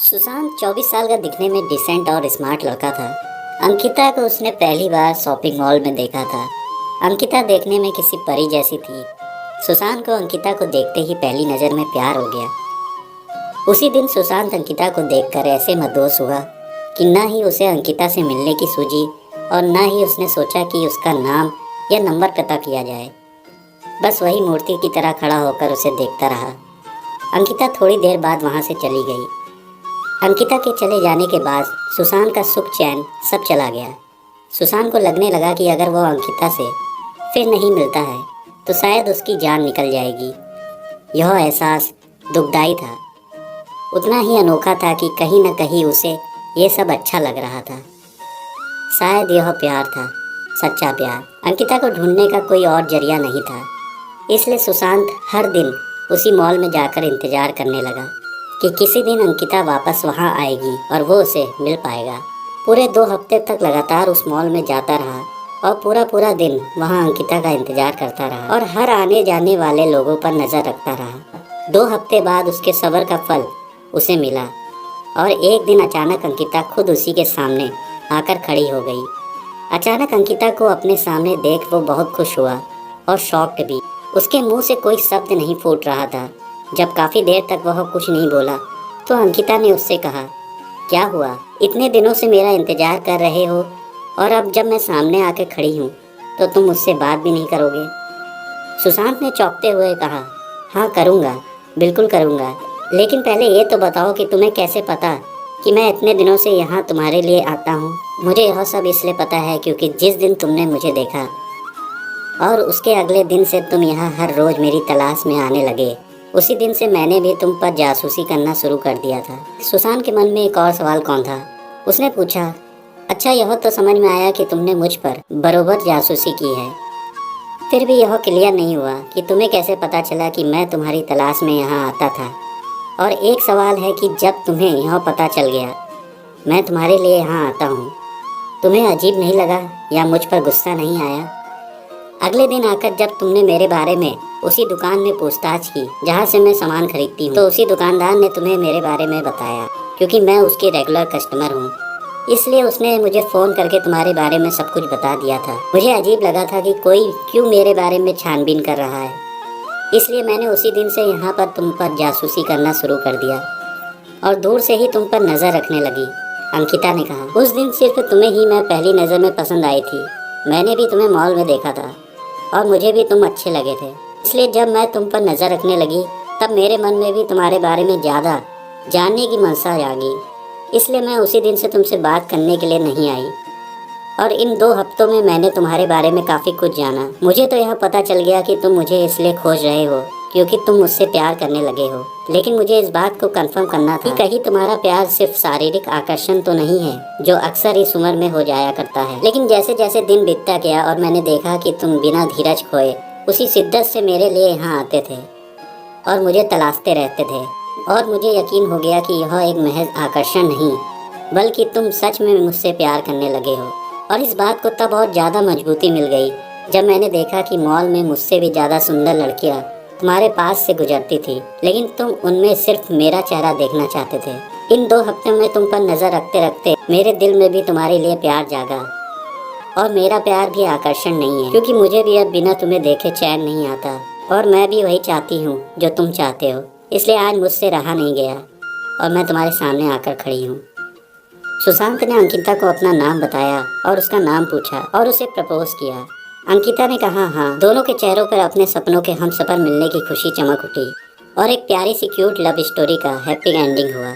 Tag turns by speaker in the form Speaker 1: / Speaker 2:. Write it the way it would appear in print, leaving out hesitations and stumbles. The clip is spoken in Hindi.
Speaker 1: सुशांत 24 साल का दिखने में डिसेंट और स्मार्ट लड़का था। अंकिता को उसने पहली बार शॉपिंग मॉल में देखा था। अंकिता देखने में किसी परी जैसी थी। सुशांत को अंकिता को देखते ही पहली नज़र में प्यार हो गया। उसी दिन सुशांत अंकिता को देखकर ऐसे मदहोश हुआ कि ना ही उसे अंकिता से मिलने की सूझी और ना ही उसने सोचा कि उसका नाम या नंबर पता किया जाए। बस वही मूर्ति की तरह खड़ा होकर उसे देखता रहा। अंकिता थोड़ी देर बाद वहाँ से चली गई। अंकिता के चले जाने के बाद सुशांत का सुख चैन सब चला गया। सुशांत को लगने लगा कि अगर वो अंकिता से फिर नहीं मिलता है तो शायद उसकी जान निकल जाएगी। यह एहसास दुखदाई था, उतना ही अनोखा था कि कहीं न कहीं उसे ये सब अच्छा लग रहा था। शायद यह प्यार था, सच्चा प्यार। अंकिता को ढूंढने का कोई और जरिया नहीं था, इसलिए सुशांत हर दिन उसी मॉल में जाकर इंतजार करने लगा कि किसी दिन अंकिता वापस वहां आएगी और वो उसे मिल पाएगा। पूरे 2 हफ्ते तक लगातार उस मॉल में जाता रहा और पूरा दिन वहां अंकिता का इंतजार करता रहा और हर आने जाने वाले लोगों पर नज़र रखता रहा। 2 हफ्ते बाद उसके सब्र का फल उसे मिला और एक दिन अचानक अंकिता खुद उसी के सामने आकर खड़ी हो गई। अचानक अंकिता को अपने सामने देख वो बहुत खुश हुआ और शॉक्ड भी। उसके मुंह से कोई शब्द नहीं फूट रहा था। जब काफ़ी देर तक वह कुछ नहीं बोला तो अंकिता ने उससे कहा, क्या हुआ? इतने दिनों से मेरा इंतज़ार कर रहे हो और अब जब मैं सामने आके खड़ी हूँ तो तुम मुझसे बात भी नहीं करोगे? सुशांत ने चौंकते हुए कहा, हाँ करूँगा, बिल्कुल करूँगा, लेकिन पहले ये तो बताओ कि तुम्हें कैसे पता कि मैं इतने दिनों से यहाँ तुम्हारे लिए आता हूँ? मुझे यह सब इसलिए पता है क्योंकि जिस दिन तुमने मुझे देखा और उसके अगले दिन से तुम यहाँ हर रोज़ मेरी तलाश में आने लगे, उसी दिन से मैंने भी तुम पर जासूसी करना शुरू कर दिया था। सुशांत के मन में एक और सवाल कौन था? उसने पूछा, अच्छा यह तो समझ में आया कि तुमने मुझ पर बरोबर जासूसी की है, फिर भी यह क्लियर नहीं हुआ कि तुम्हें कैसे पता चला कि मैं तुम्हारी तलाश में यहाँ आता था। और एक सवाल है कि जब तुम्हें यह पता चल गया मैं तुम्हारे लिए यहाँ आता हूँ, तुम्हें अजीब नहीं लगा या मुझ पर गुस्सा नहीं आया? अगले दिन आकर जब तुमने मेरे बारे में उसी दुकान में पूछताछ की जहाँ से मैं सामान खरीदती हूँ, तो उसी दुकानदार ने तुम्हें मेरे बारे में बताया। क्योंकि मैं उसकी रेगुलर कस्टमर हूँ, इसलिए उसने मुझे फ़ोन करके तुम्हारे बारे में सब कुछ बता दिया था। मुझे अजीब लगा था कि कोई क्यों मेरे बारे में छानबीन कर रहा है, इसलिए मैंने उसी दिन से यहाँ पर तुम पर जासूसी करना शुरू कर दिया और दूर से ही तुम पर नज़र रखने लगी। अंकिता ने कहा, उस दिन सिर्फ तुम्हें ही मैं पहली नज़र में पसंद आई थी। मैंने भी तुम्हें मॉल में देखा था और मुझे भी तुम अच्छे लगे थे, इसलिए जब मैं तुम पर नज़र रखने लगी तब मेरे मन में भी तुम्हारे बारे में ज़्यादा जानने की मनसा जागी। इसलिए मैं उसी दिन से तुमसे बात करने के लिए नहीं आई और इन 2 हफ्तों में मैंने तुम्हारे बारे में काफ़ी कुछ जाना। मुझे तो यह पता चल गया कि तुम मुझे इसलिए खोज रहे हो क्योंकि तुम मुझसे प्यार करने लगे हो, लेकिन मुझे इस बात को कंफर्म करना था कि कहीं तुम्हारा प्यार सिर्फ शारीरिक आकर्षण तो नहीं है जो अक्सर इस उम्र में हो जाया करता है। लेकिन जैसे जैसे दिन बीतता गया और मैंने देखा कि तुम बिना धीरज खोए उसी शिद्दत से मेरे लिए यहाँ आते थे और मुझे तलाशते रहते थे, और मुझे यकीन हो गया कि यह एक महज आकर्षण नहीं बल्कि तुम सच में मुझसे प्यार करने लगे हो। और इस बात को तब और ज़्यादा मजबूती मिल गई जब मैंने देखा कि मॉल में मुझसे भी ज़्यादा सुंदर लड़कियाँ तुम्हारे पास से गुजरती थी, लेकिन तुम उनमें सिर्फ मेरा चेहरा देखना चाहते थे। इन 2 हफ्तों में तुम पर नज़र रखते रखते मेरे दिल में भी तुम्हारे लिए प्यार जागा, और मेरा प्यार भी आकर्षण नहीं है क्योंकि मुझे भी अब बिना तुम्हें देखे चैन नहीं आता और मैं भी वही चाहती हूँ जो तुम चाहते हो। इसलिए आज मुझसे रहा नहीं गया और मैं तुम्हारे सामने आकर खड़ी हूँ। सुशांत ने अंकिता को अपना नाम बताया और उसका नाम पूछा और उसे प्रपोज किया। अंकिता ने कहा हाँ। दोनों के चेहरों पर अपने सपनों के हमसफर मिलने की खुशी चमक उठी और एक प्यारी सी क्यूट लव स्टोरी का हैप्पी एंडिंग हुआ।